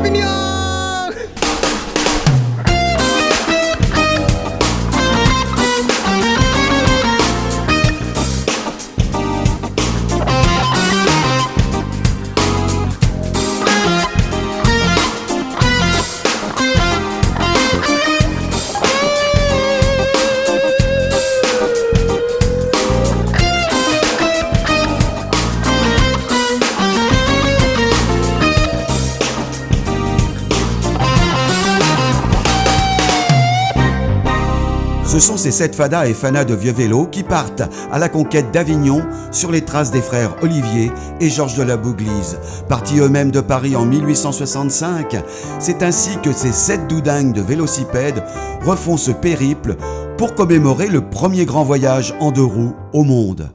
Avignon! Ce sont ces 7 fadas et fanas de vieux vélos qui partent à la conquête d'Avignon sur les traces des frères Olivier et Georges de la Bouglise. Partis eux-mêmes de Paris en 1865, c'est ainsi que ces 7 doudingues de vélocipèdes refont ce périple pour commémorer le premier grand voyage en 2 roues au monde.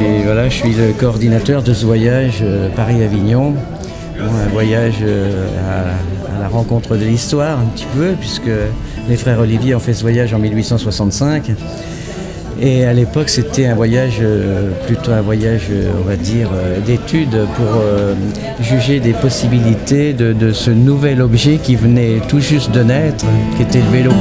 Et voilà, je suis le coordinateur de ce voyage Paris-Avignon. Bon, un voyage à la rencontre de l'histoire un petit peu, puisque les frères Olivier ont fait ce voyage en 1865. Et à l'époque, c'était un voyage, plutôt un voyage, on va dire, d'études pour juger des possibilités de ce nouvel objet qui venait tout juste de naître, qui était le vélo.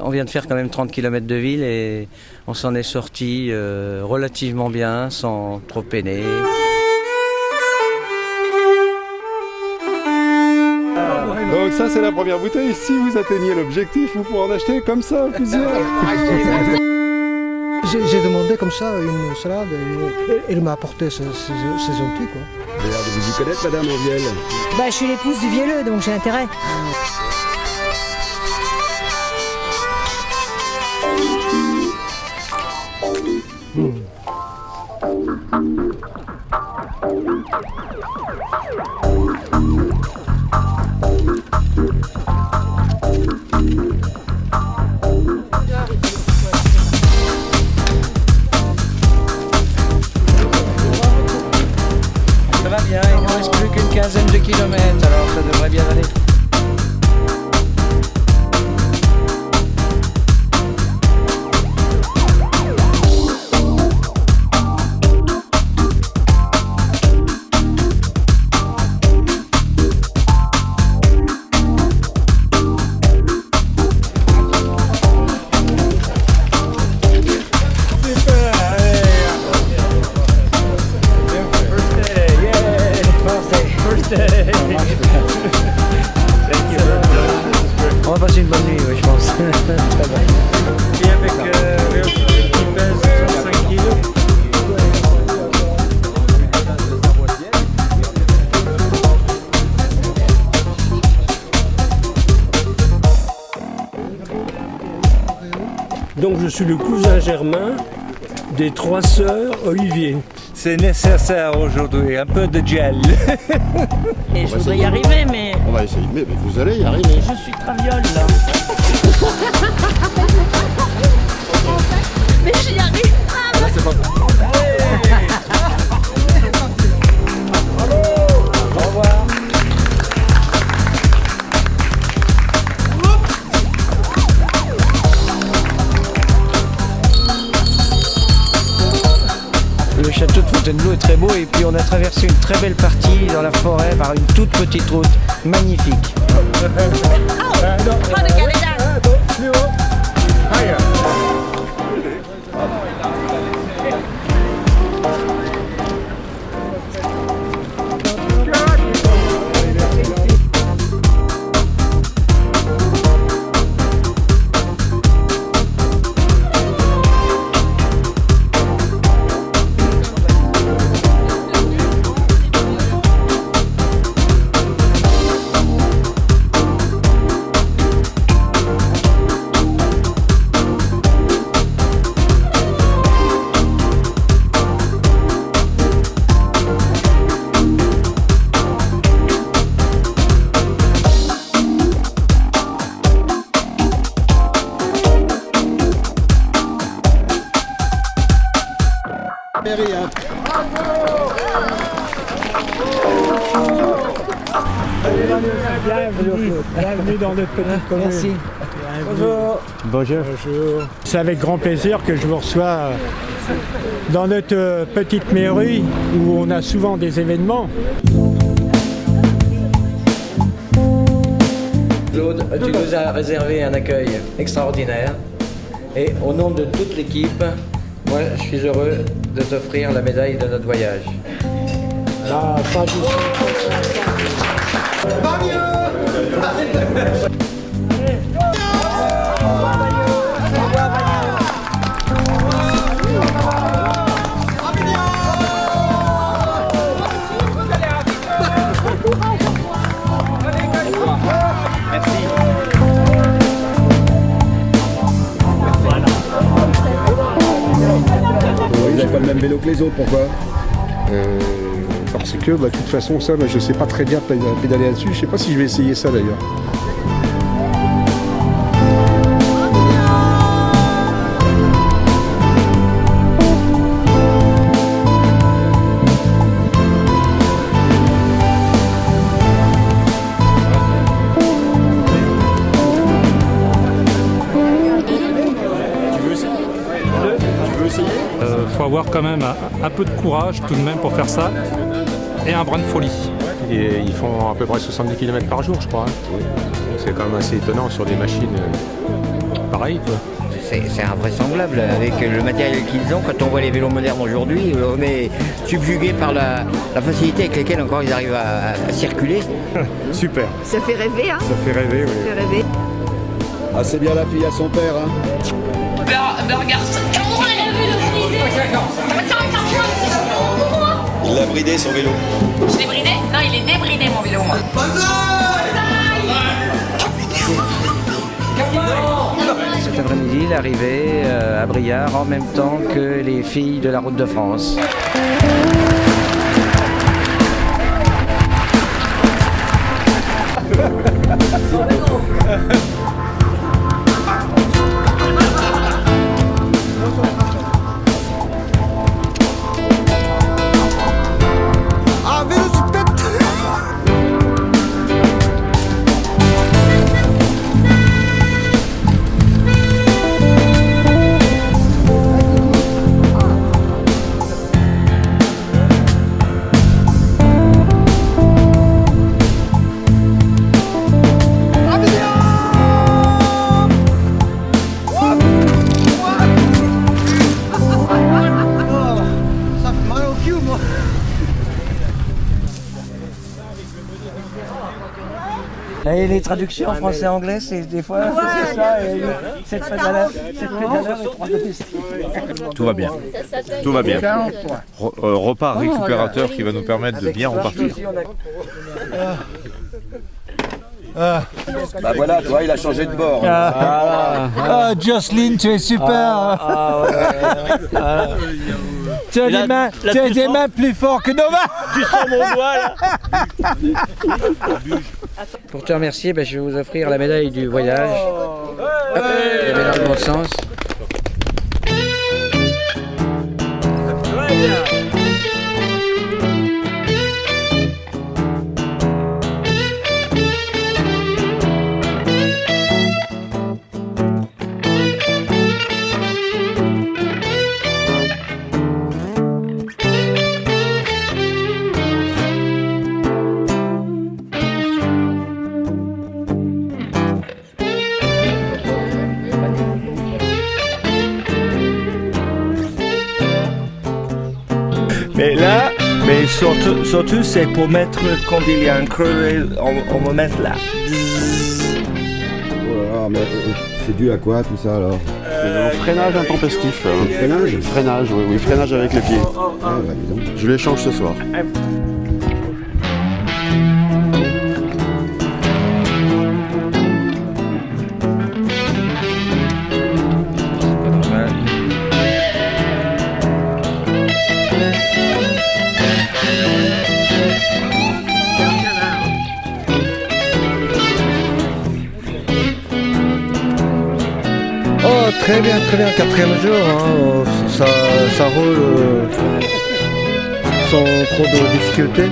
On vient de faire quand même 30 km de ville et on s'en est sorti relativement bien, sans trop peiner. Donc ça c'est la première bouteille. Si vous atteignez l'objectif, vous pourrez en acheter comme ça plusieurs. J'ai demandé comme ça une salade et il m'a apporté, c'est gentil quoi. Vous avez l'air de vous y connaître, madame Anviel. Bah, je suis l'épouse du vielleux, donc j'ai intérêt. Ça va bien, il ne reste plus qu'une quinzaine de kilomètres, alors ça devrait bien aller. On va passer une bonne nuit, oui, je pense. Et avec qui pèse 5 kilos. Donc je suis le cousin germain des 3 sœurs Olivier. C'est nécessaire aujourd'hui, un peu de gel. Et je voudrais y arriver, mais On va essayer, mais vous allez y arriver. je suis traviole là. Mais j'y arrive pas. Là c'est pas... Au revoir. Le château de Fontainebleau est très beau et puis on a traversé une très belle partie dans la forêt par une toute petite route magnifique. Pas de calendar. Berry. Hein. Bienvenue dans notre petite commune. Merci. Bonjour. C'est avec grand plaisir que je vous reçois dans notre petite mairie où on a souvent des événements. Claude, tu nous as réservé un accueil extraordinaire. Et au nom de toute l'équipe, moi je suis heureux de t'offrir la médaille de notre voyage. Ah, pas du tout. Il n'a pas le même vélo que les autres, pourquoi Parce que, de toute façon, ça, je ne sais pas très bien pédaler là-dessus. Je ne sais pas si je vais essayer ça d'ailleurs. Faut avoir quand même un peu de courage tout de même pour faire ça et un brin de folie. Et ils font à peu près 70 km par jour, je crois. Hein. C'est quand même assez étonnant sur des machines pareilles. C'est invraisemblable avec le matériel qu'ils ont. Quand on voit les vélos modernes aujourd'hui, on est subjugué par la facilité avec laquelle encore ils arrivent à circuler. Super. Ça fait rêver, hein. Ça fait rêver, oui. Ça fait rêver. Ah, c'est bien la fille à son père. Hein. Regarde ça. Comment elle a vu le bridé? Il l'a bridé son vélo. Je l'ai bridé? Non, il est débridé mon vélo. Cet après-midi, il est arrivé à Briare en même temps que les filles de la Route de France. Et les traductions français-anglais, c'est des fois c'est ça. Et cette pédaleur est trop domestique. Tout va bien. Tout va bien. Repas récupérateur qui va nous permettre de bien repartir. Bah voilà, toi, il a changé de bord. Jocelyne, tu es super. Tu as des mains plus fortes que nos mains. Tu sens mon doigt là? Pour te remercier, je vais vous offrir la médaille du voyage. Hop, elle est dans le bon sens. Mais là, surtout c'est pour mettre, quand il y a un creux, on va mettre là. Oh, mais c'est dû à quoi tout ça alors? C'est un freinage intempestif. Freinage? Freinage, oui, freinage avec les pieds. Ah, bah, dis donc. Je l'échange ce soir. Très bien, 4e jour, hein, ça roule sans trop de difficultés.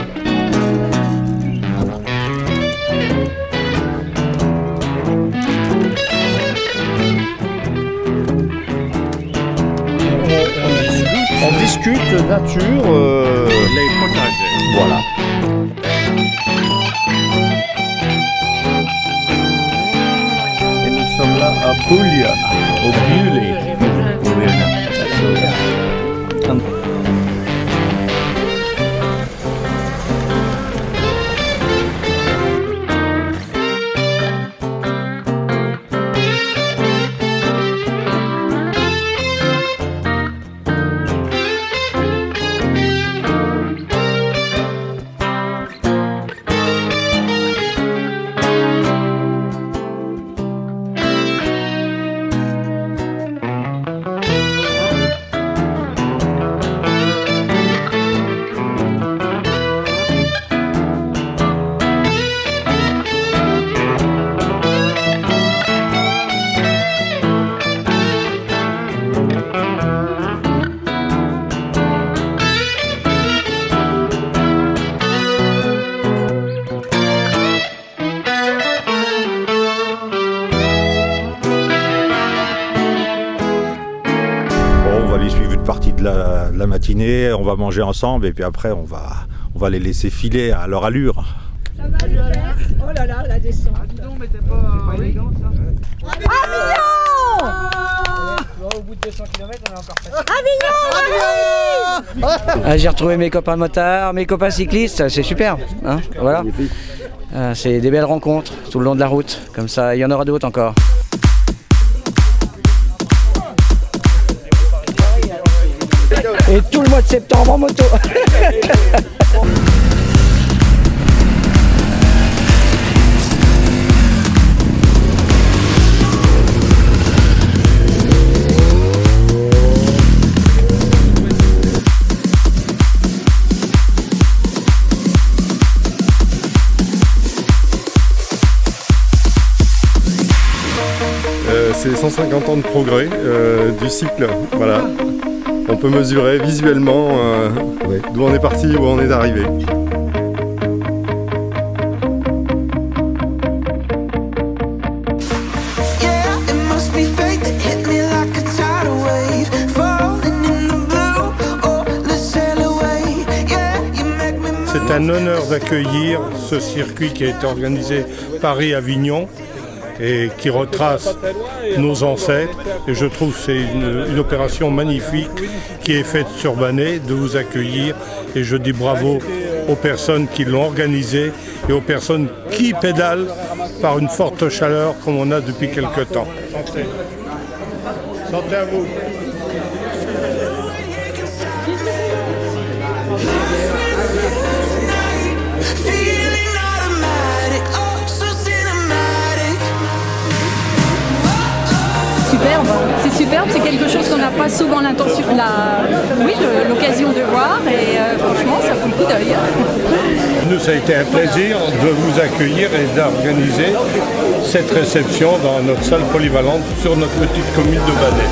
On discute nature. Les potagers. Voilà. Et nous sommes là à Puglia, au Bulli. La matinée, on va manger ensemble et puis après on va les laisser filer à leur allure. Ça va les faire? Oh là là, la descente. Ah dis donc, mais t'es pas élégant ça. Avignon! Au bout de 200 km, on est encore fait. Ah, j'ai retrouvé mes copains motards, mes copains cyclistes, c'est super. Hein, voilà. C'est des belles rencontres tout le long de la route, comme ça il y en aura d'autres encore. Et tout le mois de septembre en moto. C'est 150 ans de progrès du cycle, voilà. On peut mesurer visuellement d'où on est parti, où on est arrivé. C'est un honneur d'accueillir ce circuit qui a été organisé Paris-Avignon et qui retrace nos ancêtres. Et je trouve que c'est une opération magnifique qui est faite sur Bannet de vous accueillir. Et je dis bravo aux personnes qui l'ont organisé et aux personnes qui pédalent par une forte chaleur comme on a depuis quelque temps. Santé. Santé à vous. C'est superbe, c'est quelque chose qu'on n'a pas souvent l'occasion de voir et franchement ça vaut le coup d'œil. Nous, ça a été un plaisir de vous accueillir et d'organiser cette réception dans notre salle polyvalente sur notre petite commune de Bannet.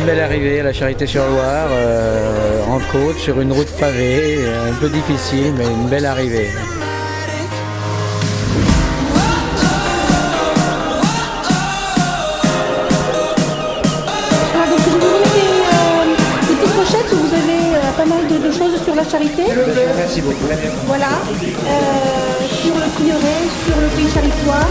Belle arrivée à la Charité-sur-Loire, en côte, sur une route pavée, un peu difficile, mais une belle arrivée. la charité. Merci beaucoup. Voilà. Sur le prieuré, sur le pays charitoire.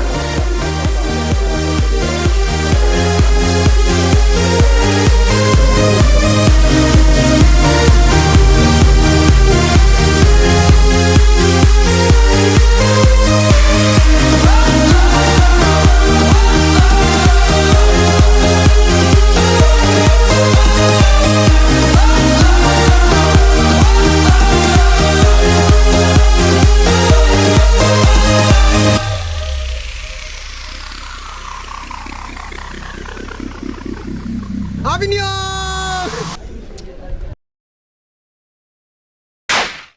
Avignon!